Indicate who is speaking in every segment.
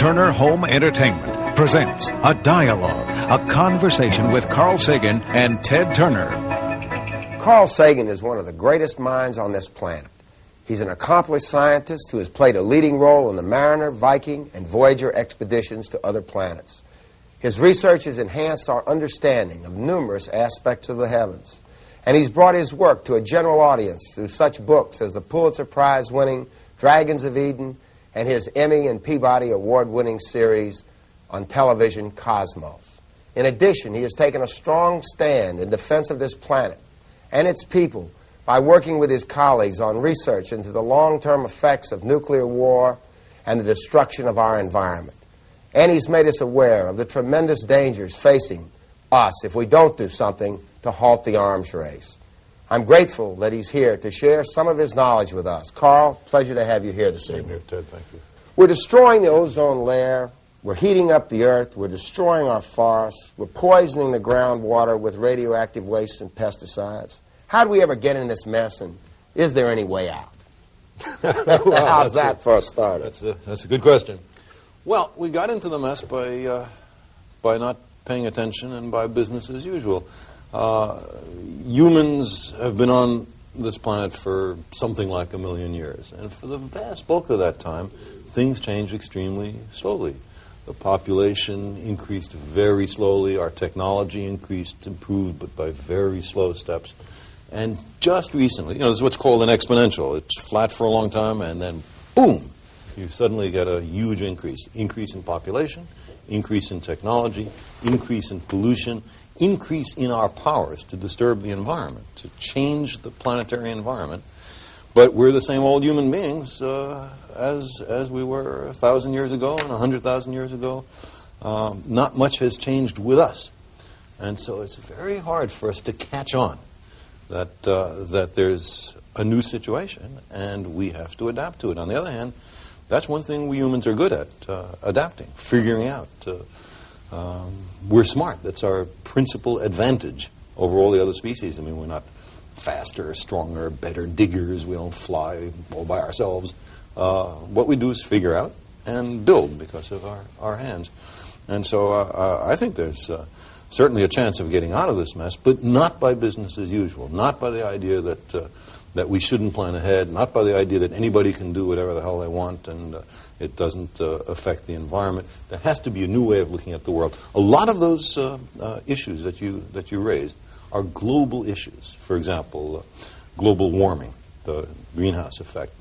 Speaker 1: Tërnъr Home Entertainment presents a dialogue, a conversation with Karl Сейгън and Ted Tërnъr.
Speaker 2: Carl Sagan is one of the greatest minds on this planet. He's an accomplished scientist who has played a leading role in the Mariner, Viking, and Voyager expeditions to other planets. His research has enhanced our understanding of numerous aspects of the heavens, and he's brought his work to a general audience through such books as the Pulitzer Prize-winning Dragons of Eden and his Emmy and Peabody Award-winning series on television, Cosmos. In addition, he has taken a strong stand in defense of this planet and its people by working with his colleagues on research into the long-term effects of nuclear war and the destruction of our environment. And he's made us aware of the tremendous dangers facing us if we don't do something to halt the arms race. I'm grateful that he's here to share some of his knowledge with us. Carl, pleasure to have you here this evening.
Speaker 3: Ted, thank you.
Speaker 2: We're destroying the ozone layer. We're heating up the earth. We're destroying our forests. We're poisoning the groundwater with radioactive wastes and pesticides. How did we ever get in this mess, and is there any way out? How's that for a starter?
Speaker 3: That's a good question. Well, we got into the mess by not paying attention and by business as usual. Humans have been on this planet for something like 1 million years, and for the vast bulk of that time, things changed extremely slowly. The population increased very slowly, our technology improved, but by very slow steps. And just recently, this is what's called an exponential. It's flat for a long time, and then, boom, you suddenly get a huge increase. Increase in population, increase in technology, increase in pollution, increase in our powers to disturb the environment, to change the planetary environment. But we're the same old human beings as we were 1,000 years ago and 100,000 years ago. Not much has changed with us. And so it's very hard for us to catch on that there's a new situation, and we have to adapt to it. On the other hand, that's one thing we humans are good at, adapting, figuring out. We're smart. That's our principal advantage over all the other species. I mean, we're not faster, stronger, better diggers. We don't fly all by ourselves. What we do is figure out and build because of our hands. And so I think there's certainly a chance of getting out of this mess, but not by business as usual, not by the idea that we shouldn't plan ahead, not by the idea that anybody can do whatever the hell they want and it doesn't affect the environment. There has to be a new way of looking at the world. A lot of those issues that you raised are global issues. For example, global warming, the greenhouse effect.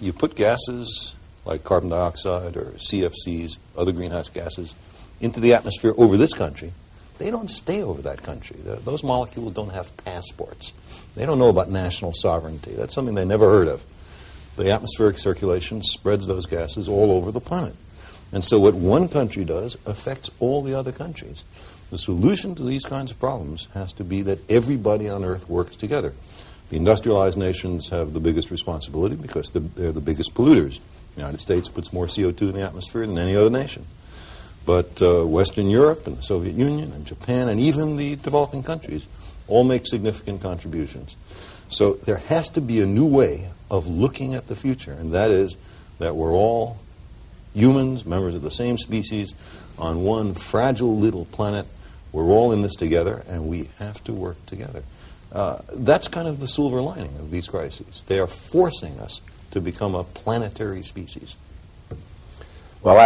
Speaker 3: You put gases like carbon dioxide or CFCs, other greenhouse gases, into the atmosphere over this country. They don't stay over that country. Those molecules don't have passports. They don't know about national sovereignty. That's something they never heard of. The atmospheric circulation spreads those gases all over the planet. And so what one country does affects all the other countries. The solution to these kinds of problems has to be that everybody on Earth works together. The industrialized nations have the biggest responsibility because they're the biggest polluters. The United States puts more CO2 in the atmosphere than any other nation. But Western Europe and the Soviet Union and Japan and even the developing countries all make significant contributions. So there has to be a new way of looking at the future, and that is that we're all humans, members of the same species, on one fragile little planet. We're all in this together, and we have to work together. That's kind of the silver lining of these crises. They are forcing us to become a planetary species.
Speaker 2: Well,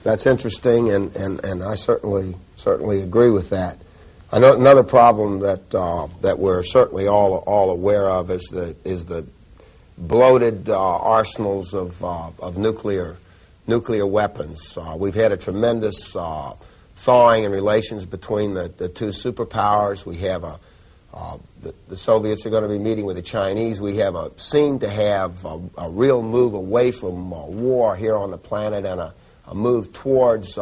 Speaker 2: that's interesting, and I certainly agree with that. I know another problem that we're certainly all aware of is the bloated arsenals of nuclear weapons. We've had a tremendous thawing in relations between the two superpowers. We have the Soviets are going to be meeting with the Chinese. We seem to have a real move away from war here on the planet and a move towards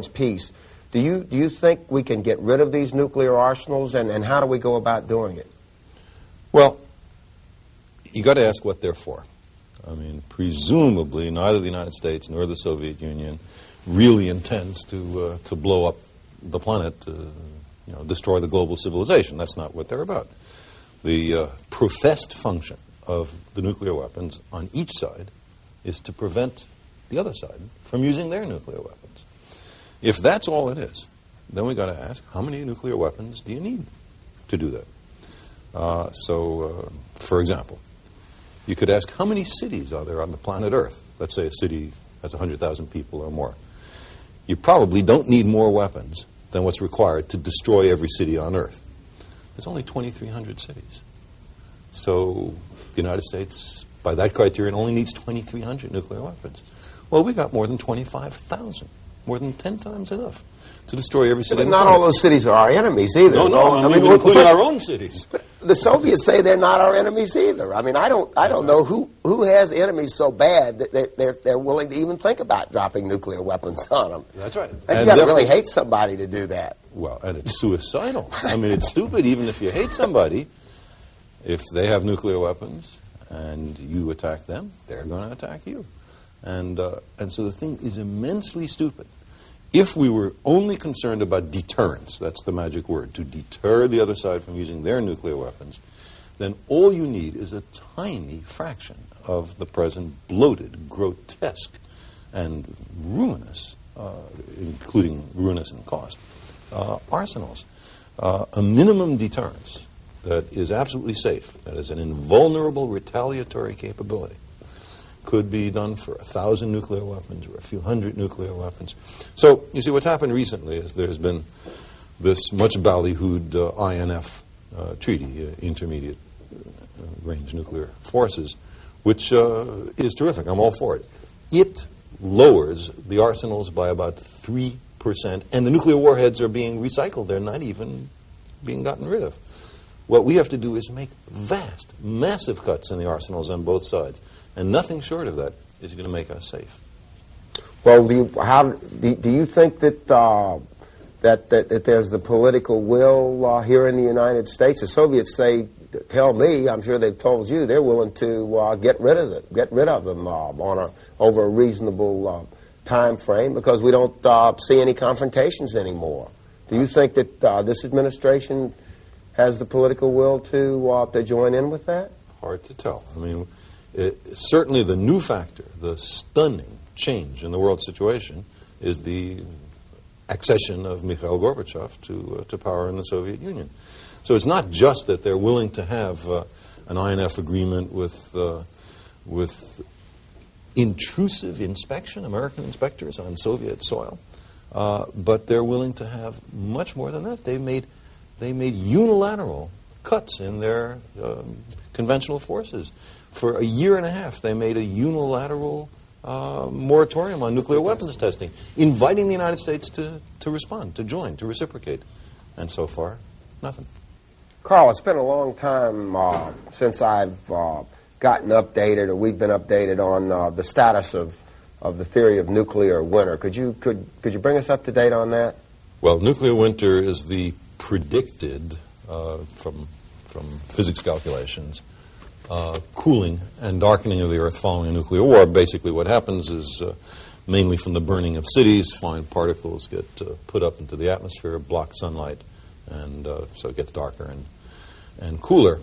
Speaker 2: peace. Do you think we can get rid of these nuclear arsenals, and how do we go about doing it?
Speaker 3: Well, you got to ask what they're for. I mean, presumably neither the United States nor the Soviet Union really intends to blow up the planet, destroy the global civilization. That's not what they're about. The professed function of the nuclear weapons on each side is to prevent the other side from using their nuclear weapons. If that's all it is, then we've got to ask, how many nuclear weapons do you need to do that? For example, you could ask, how many cities are there on the planet Earth? Let's say a city has 100,000 people or more. You probably don't need more weapons than what's required to destroy every city on Earth. There's only 2,300 cities. So the United States, by that criterion, only needs 2,300 nuclear weapons. Well, we got more than 25,000, more than 10 times enough to destroy every city.
Speaker 2: But not all those cities are our enemies either.
Speaker 3: No, I mean, including our own cities.
Speaker 2: But the Soviets say they're not our enemies either. I mean, I don't know who has enemies so bad that they're willing to even think about dropping nuclear weapons on them.
Speaker 3: That's right.
Speaker 2: You've got to really hate somebody to do that.
Speaker 3: Well, and it's suicidal. I mean, it's stupid. Even if you hate somebody, if they have nuclear weapons and you attack them, they're going to attack you. And so the thing is immensely stupid. If we were only concerned about deterrence, that's the magic word, to deter the other side from using their nuclear weapons, then all you need is a tiny fraction of the present bloated, grotesque, and ruinous, including ruinous in cost, arsenals. A minimum deterrence that is absolutely safe, that is an invulnerable retaliatory capability, could be done for 1,000 nuclear weapons or a few hundred nuclear weapons. So, you see, what's happened recently is there's been this much ballyhooed INF treaty, intermediate range nuclear forces, which is terrific. I'm all for it. It lowers the arsenals by about 3%, and the nuclear warheads are being recycled. They're not even being gotten rid of. What we have to do is make vast, massive cuts in the arsenals on both sides. And nothing short of that is going to make us safe.
Speaker 2: Well, do you think that that there's the political will here in the United States? The Soviets tell me, I'm sure they've told you, they're willing to get rid of them over a reasonable time frame because we don't see any confrontations anymore. Do you think that this administration has the political will to join in with that?
Speaker 3: Hard to tell. I mean, certainly the new factor, the stunning change in the world situation, is the accession of Mikhail Gorbachev to power in the Soviet Union. So it's not just that they're willing to have an INF agreement with intrusive inspection, American inspectors on Soviet soil, but they're willing to have much more than that. They made unilateral cuts in their conventional forces. For a year and a half, they made a unilateral moratorium on nuclear weapons testing, inviting the United States to respond, to join, to reciprocate. And so far, nothing.
Speaker 2: Carl, it's been a long time since I've gotten updated, or we've been updated on the status of the theory of nuclear winter. Could you bring us up to date on that?
Speaker 3: Well, nuclear winter is the predicted, from physics calculations, cooling and darkening of the Earth following a nuclear war. Basically what happens is, mainly from the burning of cities, fine particles get put up into the atmosphere, block sunlight, and so it gets darker and cooler.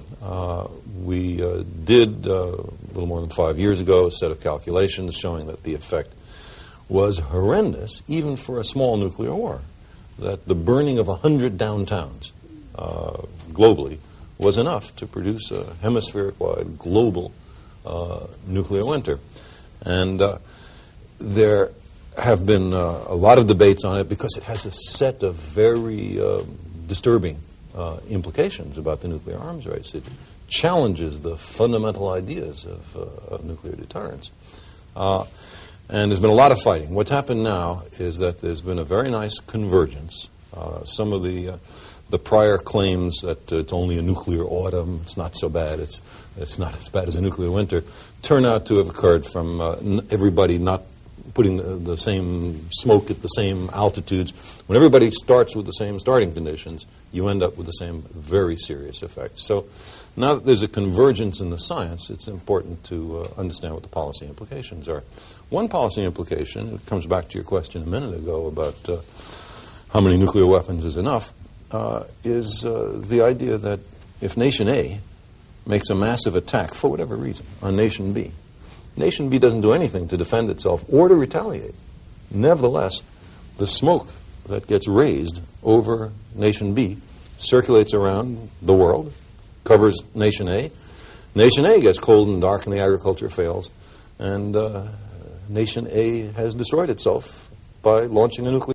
Speaker 3: We did, a little more than 5 years ago, a set of calculations showing that the effect was horrendous, even for a small nuclear war, that the burning of 100 downtowns globally was enough to produce a hemispheric-wide global nuclear winter. And there have been a lot of debates on it because it has a set of very disturbing implications about the nuclear arms race. It challenges the fundamental ideas of nuclear deterrence. And there's been a lot of fighting. What's happened now is that there's been a very nice convergence. Some of the prior claims that it's only a nuclear autumn, it's not so bad, it's not as bad as a nuclear winter, turn out to have occurred from everybody not putting the same smoke at the same altitudes. When everybody starts with the same starting conditions, you end up with the same very serious effects. So now that there's a convergence in the science, it's important to understand what the policy implications are. One policy implication, it comes back to your question a minute ago about how many nuclear weapons is enough, is the idea that if Nation A makes a massive attack, for whatever reason, on Nation B, Nation B doesn't do anything to defend itself or to retaliate. Nevertheless, the smoke that gets raised over Nation B circulates around the world, covers Nation A. Nation A gets cold and dark and the agriculture fails, and Nation A has destroyed itself by launching a nuclear